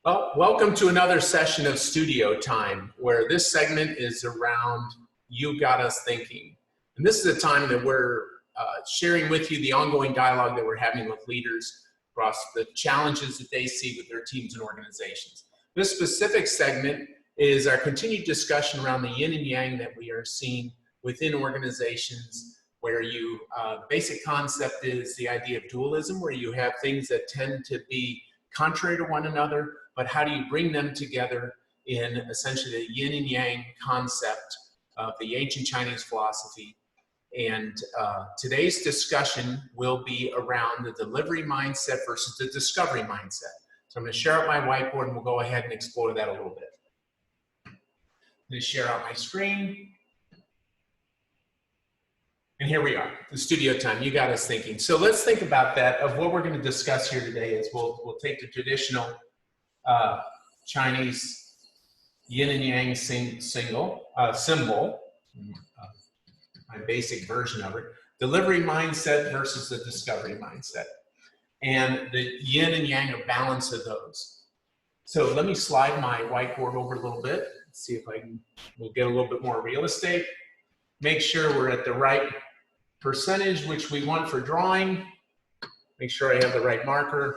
Well, welcome to another session of Studio Time, where this segment is around You Got Us Thinking. And this is a time that we're sharing with you the ongoing dialogue that we're having with leaders across the challenges that they see with their teams and organizations. This specific segment is our continued discussion around the yin and yang that we are seeing within organizations, where the basic concept is the idea of dualism, where you have things that tend to be contrary to one another, but how do you bring them together in essentially the yin and yang concept of the ancient Chinese philosophy. And today's discussion will be around the delivery mindset versus the discovery mindset. So I'm going to share out my whiteboard and we'll go ahead and explore that a little bit. I'm going to share out my screen. And here we are, the studio time. You got us thinking. So let's think about that. Of what we're going to discuss here today is we'll take the traditional Chinese yin and yang symbol, my basic version of it, delivery mindset versus the discovery mindset, and the yin and yang of balance of those. So let me slide my whiteboard over a little bit, see if we'll get a little bit more real estate. Make sure we're at the right percentage, which we want for drawing. Make sure I have the right marker.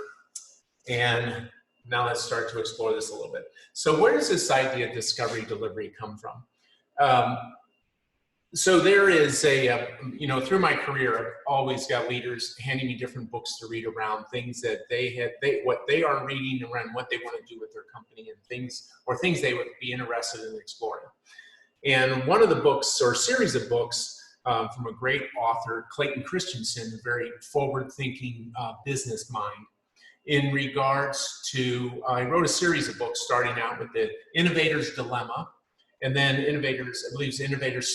And now let's start to explore this a little bit. So where does this idea of discovery delivery come from? So there is through my career, I've always got leaders handing me different books to read around things that what they are reading around what they want to do with their company, and things they would be interested in exploring. And one of the books, or series of books, from a great author, Clayton Christensen, a very forward-thinking business mind, in regards to, I wrote a series of books starting out with the Innovators Dilemma, and then Innovators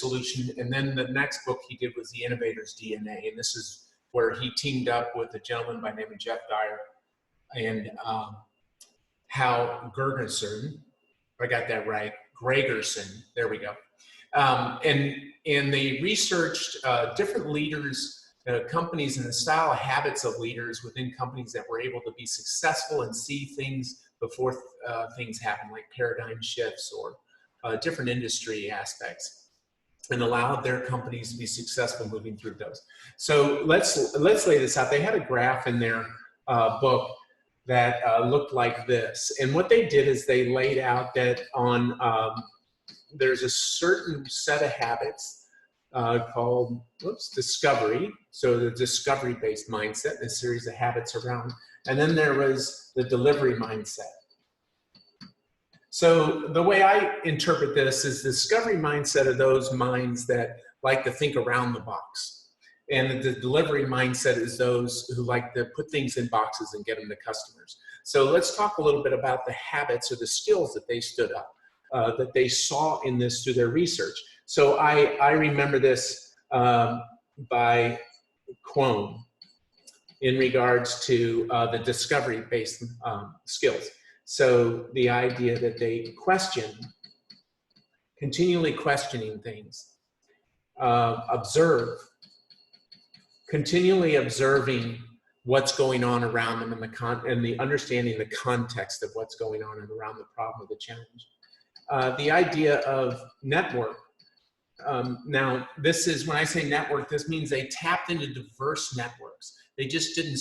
Solution, and then the next book he did was the Innovators Dna, and this is where he teamed up with a gentleman by the name of Jeff Dyer and Hal Gergerson, if I got that right, Gregerson, there we go. And they researched different leaders, companies, and the style of habits of leaders within companies that were able to be successful and see things before things happen, like paradigm shifts or different industry aspects, and allowed their companies to be successful moving through those. So let's lay this out. They had a graph in their book that looked like this, and what they did is they laid out that on there's a certain set of habits called discovery. So the discovery-based mindset, a series of habits around. And then there was the delivery mindset. So the way I interpret this is the discovery mindset of those minds that like to think around the box. And the delivery mindset is those who like to put things in boxes and get them to customers. So let's talk a little bit about the habits or the skills that they stood up. That they saw in this through their research. So I remember this by Kwon in regards to the discovery-based skills. So the idea that they continually questioning things, continually observing what's going on around them, and the understanding the context of what's going on and around the problem or the challenge. The idea of network. Now, this is, when I say network, this means they tapped into diverse networks. They just didn't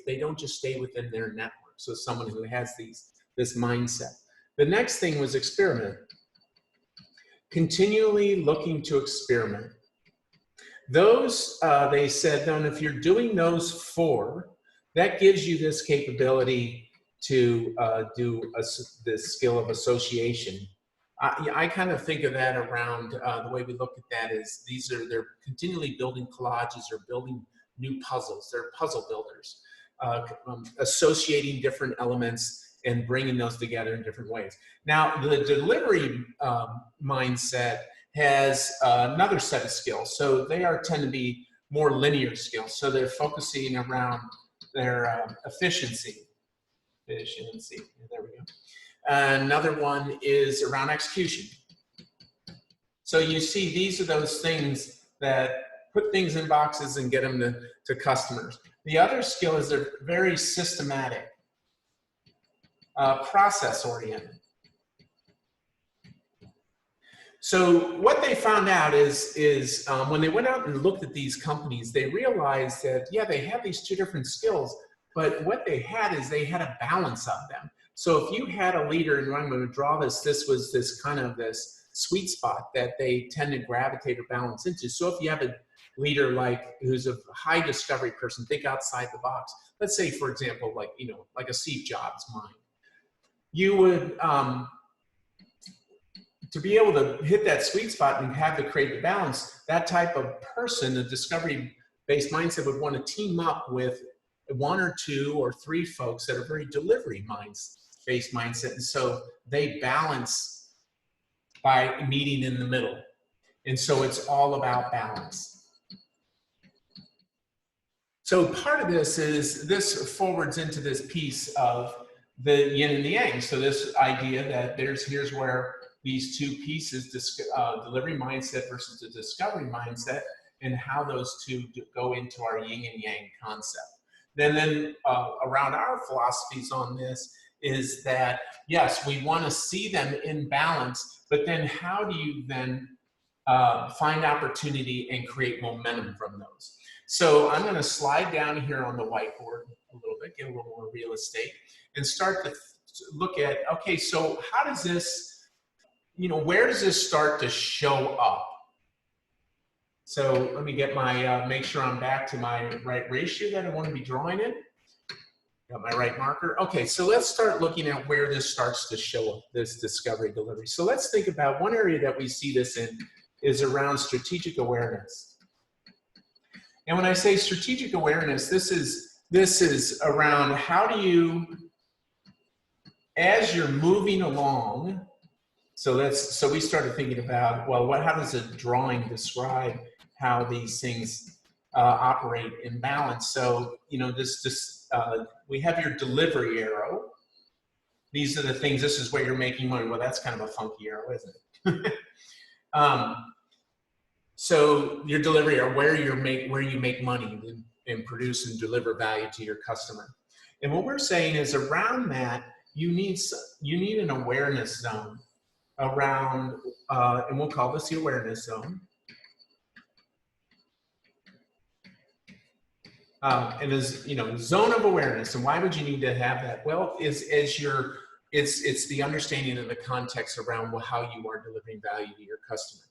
they don't just stay within their network. So someone who has this mindset. The next thing was experiment. Continually looking to experiment. Those, they said, then if you're doing those four, that gives you this capability to do this skill of association. I kind of think of that around the way we look at that is they're continually building collages or building new puzzles. They're puzzle builders, associating different elements and bringing those together in different ways. Now, the delivery mindset has another set of skills. So they tend to be more linear skills. So they're focusing around their efficiency. There we go. Another one is around execution. So you see, these are those things that put things in boxes and get them to customers. The other skill is they're very systematic. process oriented. So what they found out is when they went out and looked at these companies, they realized that, yeah, they have these two different skills, but what they had is they had a balance of them. So if you had a leader, and I'm going to draw this was this kind of this sweet spot that they tend to gravitate or balance into. So if you have a leader like who's a high discovery person, think outside the box. Let's say, for example, like, you know, like a Steve Jobs mind. You would, to be able to hit that sweet spot and have to create the balance, that type of person, a discovery-based mindset, would want to team up with one or two or three folks that are very delivery-based mindset. And so they balance by meeting in the middle. And so it's all about balance. So part of this is, this forwards into this piece of the yin and the yang. So this idea that here's where these two pieces, delivery mindset versus the discovery mindset, and how those two go into our yin and yang concept. Then around our philosophies on this is that, yes, we want to see them in balance, but then how do you then find opportunity and create momentum from those? So I'm going to slide down here on the whiteboard a little bit, get a little more real estate, and start to look at, okay, so how does this, you know, where does this start to show up? So let me get my, make sure I'm back to my right ratio that I want to be drawing in. Got my right marker. Okay, so let's start looking at where this starts to show up, this discovery delivery. So let's think about one area that we see this in is around strategic awareness. And when I say strategic awareness, this is around how do you, as you're moving along, so we started thinking about, well, how does a drawing describe how these things operate in balance? So, you know, we have your delivery arrow. These are the things, this is where you're making money. Well, that's kind of a funky arrow, isn't it? So your delivery arrow, where you make money and produce and deliver value to your customer. And what we're saying is around that, you need an awareness zone around, and we'll call this the awareness zone. And as you know, zone of awareness. And why would you need to have that? Well, it's the understanding of the context around how you are delivering value to your customer.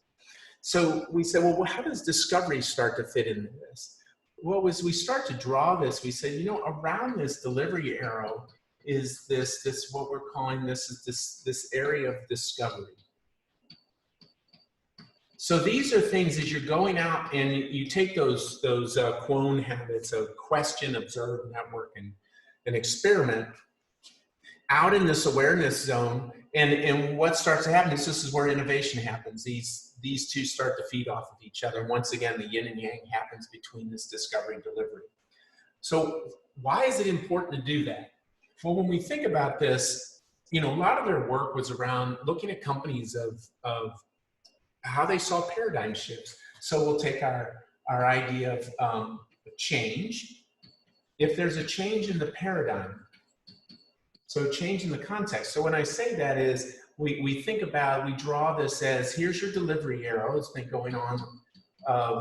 So we said, well, how does discovery start to fit into this? Well, as we start to draw this, we say, you know, around this delivery arrow is this what we're calling this area of discovery. So these are things as you're going out and you take those Quone habits of question, observe, network, and experiment out in this awareness zone, and what starts to happen is this is where innovation happens. These two start to feed off of each other. Once again, the yin and yang happens between this discovery and delivery. So why is it important to do that? Well, when we think about this, you know, a lot of their work was around looking at companies of how they saw paradigm shifts. So we'll take our idea of change. If there's a change in the paradigm, so change in the context. So when I say that is, we think about, we draw this as, here's your delivery arrow. It's been going on,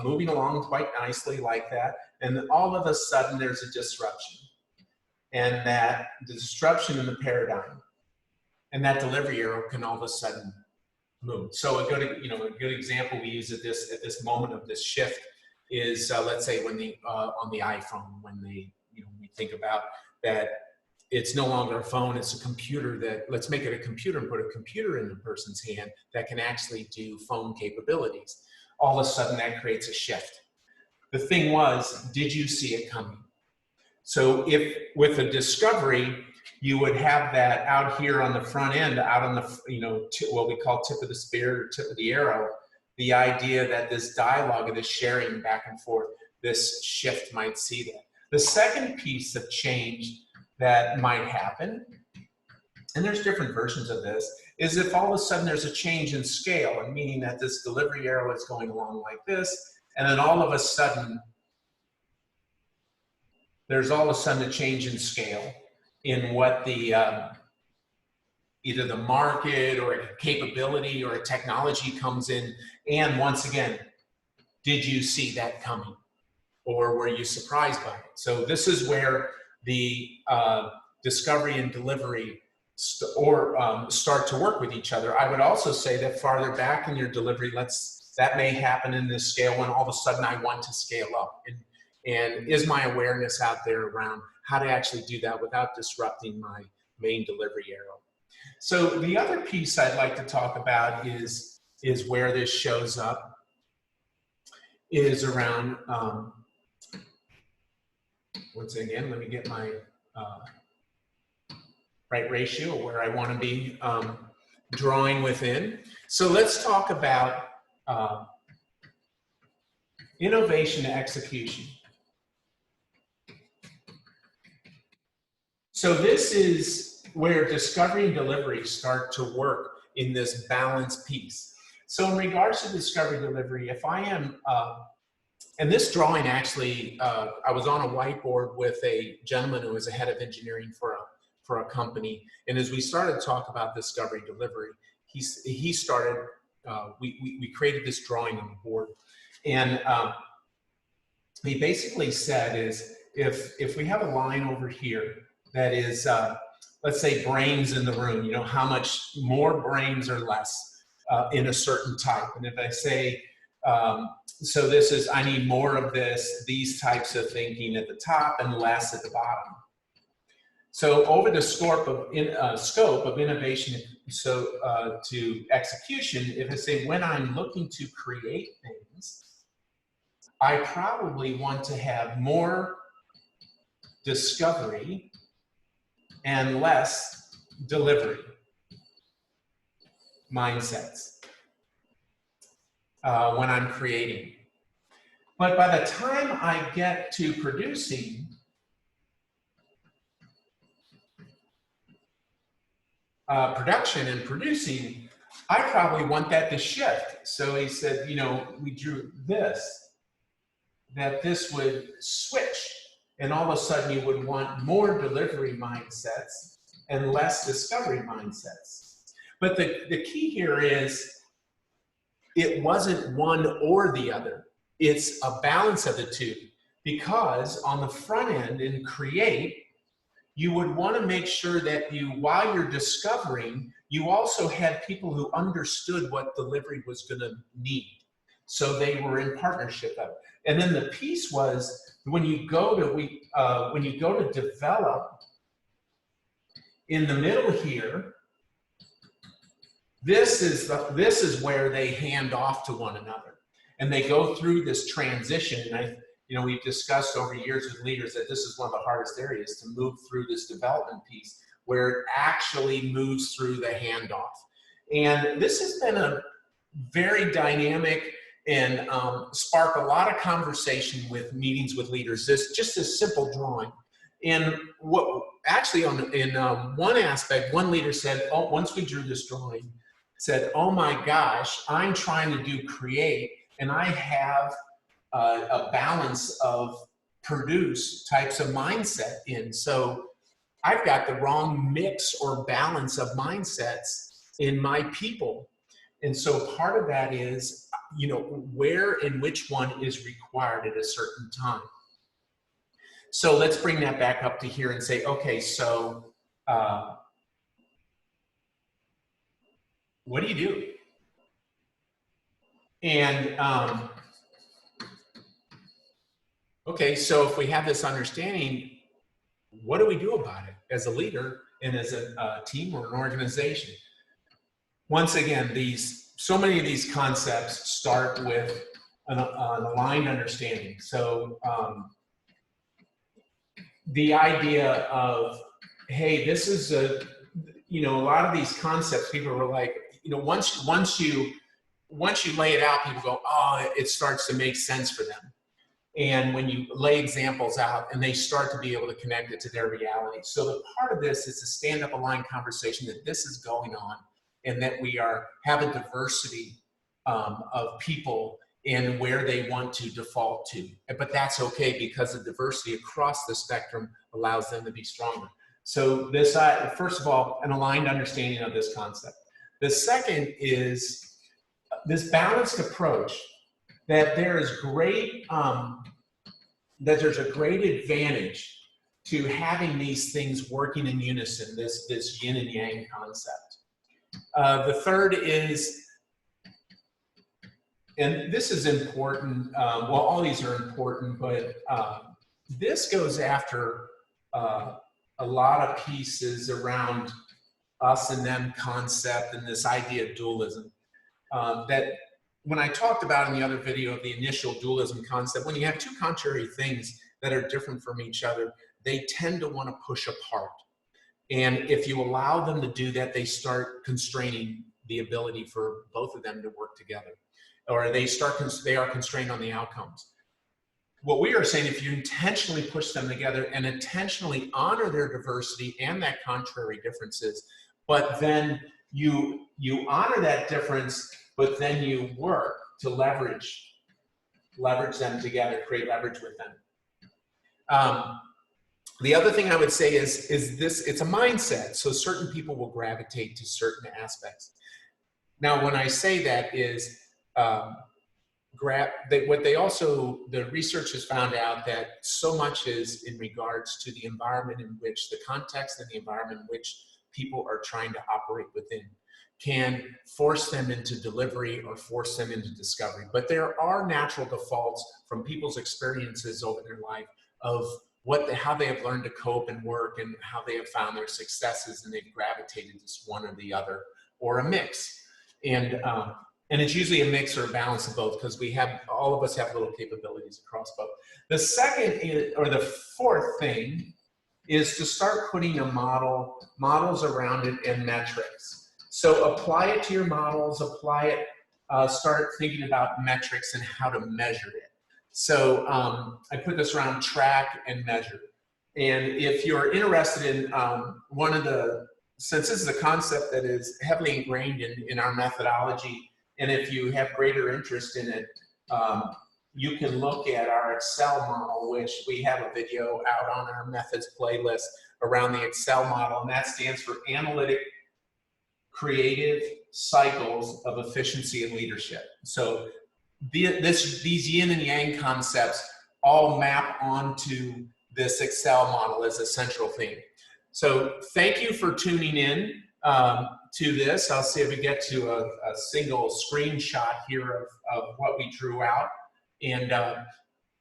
moving along quite nicely like that. And then all of a sudden there's a disruption. And that the disruption in the paradigm and that delivery arrow can all of a sudden move. So a good example we use at this moment of this shift is let's say when on the iPhone, when we think about that it's no longer a phone, it's a computer. That let's make it a computer and put a computer in the person's hand that can actually do phone capabilities. All of a sudden that creates a shift. The thing was, did you see it coming? So if with a discovery, you would have that out here on the front end, out on the, what we call tip of the spear or tip of the arrow, the idea that this dialogue and this sharing back and forth, this shift might see that. The second piece of change that might happen, and there's different versions of this, is if all of a sudden there's a change in scale, and meaning that this delivery arrow is going along like this, and then all of a sudden, there's all of a sudden a change in scale in what the either the market or a capability or a technology comes in. And once again, did you see that coming? Or were you surprised by it? So this is where the discovery and delivery start to work with each other. I would also say that farther back in your delivery, that may happen in this scale when all of a sudden I want to scale up. And is my awareness out there around how to actually do that without disrupting my main delivery arrow? So the other piece I'd like to talk about is where this shows up, is around, once again, let me get my right ratio where I want to be drawing within. So let's talk about innovation to execution. So this is where discovery and delivery start to work in this balance piece. So in regards to discovery delivery, if I am, and this drawing actually, I was on a whiteboard with a gentleman who was a head of engineering for a company. And as we started to talk about discovery delivery, he started, we created this drawing on the board. And he basically said is, if we have a line over here that is, let's say brains in the room, you know, how much more brains or less in a certain type. And if I say, so this is, I need more of this, these types of thinking at the top and less at the bottom. So over the scope of innovation to execution, if I say when I'm looking to create things, I probably want to have more discovery and less delivery mindsets when I'm creating. But by the time I get to producing, production and producing, I probably want that to shift. So he said, you know, we drew this, that this would switch. And all of a sudden you would want more delivery mindsets and less discovery mindsets. But the key here is it wasn't one or the other. It's a balance of the two. Because on the front end in create, you would want to make sure that while you're discovering, you also had people who understood what delivery was going to need. So they were in partnership of it. And then the piece was when you go to develop, in the middle here, this is where they hand off to one another, and they go through this transition. And we've discussed over years with leaders that this is one of the hardest areas to move through this development piece, where it actually moves through the handoff. And this has been a very dynamic and spark a lot of conversation with meetings with leaders. Just this simple drawing. And what actually in one aspect, one leader said, oh, once we drew this drawing, said, oh my gosh, I'm trying to do create, and I have a balance of produce types of mindset in. So I've got the wrong mix or balance of mindsets in my people. And so part of that is, where and which one is required at a certain time. So let's bring that back up to here and say, okay, so what do you do? And okay, so if we have this understanding, what do we do about it as a leader and as a team or an organization? Once again, so many of these concepts start with an aligned understanding. So the idea of, hey, this is a lot of these concepts, people were like, once you lay it out, people go, oh, it starts to make sense for them. And when you lay examples out and they start to be able to connect it to their reality. So the part of this is to stand up, aligned conversation that this is going on, and that we have a diversity of people in where they want to default to. But that's okay, because the diversity across the spectrum allows them to be stronger. So this, first of all, an aligned understanding of this concept. The second is this balanced approach, that there is great, that there's a great advantage to having these things working in unison, this yin and yang concept. The third is, and this is important, well, all these are important, but this goes after a lot of pieces around us and them concept and this idea of dualism. That when I talked about in the other video of the initial dualism concept, when you have two contrary things that are different from each other, they tend to want to push apart. And if you allow them to do that, they start constraining the ability for both of them to work together, or they are constrained on the outcomes. What we are saying, if you intentionally push them together and intentionally honor their diversity and that contrary differences, but then you honor that difference, but then you work to leverage them together, create leverage with them. The other thing I would say is this, it's a mindset. So certain people will gravitate to certain aspects. Now, when I say that is, the research has found out that so much is in regards to the environment in which, the context and the environment in which people are trying to operate within can force them into delivery or force them into discovery. But there are natural defaults from people's experiences over their life of how they have learned to cope and work and how they have found their successes, and they've gravitated to one or the other, or a mix. And it's usually a mix or a balance of both, because all of us have little capabilities across both. The second or the fourth thing is to start putting models around it and metrics. So apply it to your models, start thinking about metrics and how to measure it. So I put this around track and measure. And if you're interested in since this is a concept that is heavily ingrained in our methodology, and if you have greater interest in it, you can look at our Excel model, which we have a video out on our methods playlist around the Excel model, and that stands for Analytic Creative Cycles of Efficiency and Leadership. So these yin and yang concepts all map onto this Excel model as a central theme. So thank you for tuning in to this. I'll see if we get to a single screenshot here of what we drew out. And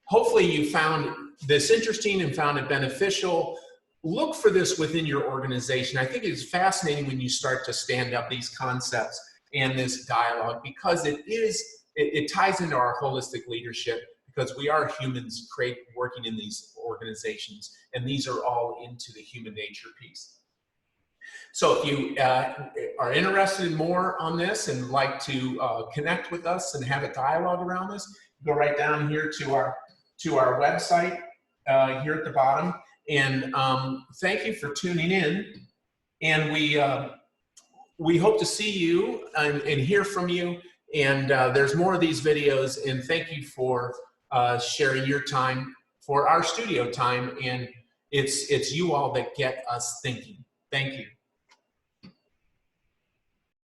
hopefully you found this interesting and found it beneficial. Look for this within your organization. I think it's fascinating when you start to stand up these concepts and this dialogue, because it ties into our holistic leadership, because we are humans working in these organizations, and these are all into the human nature piece. So if you are interested in more on this and like to connect with us and have a dialogue around this, go right down here to our website here at the bottom. And thank you for tuning in. And we hope to see you and hear from you. And there's more of these videos. And thank you for sharing your time for our studio time. And it's you all that get us thinking. Thank you.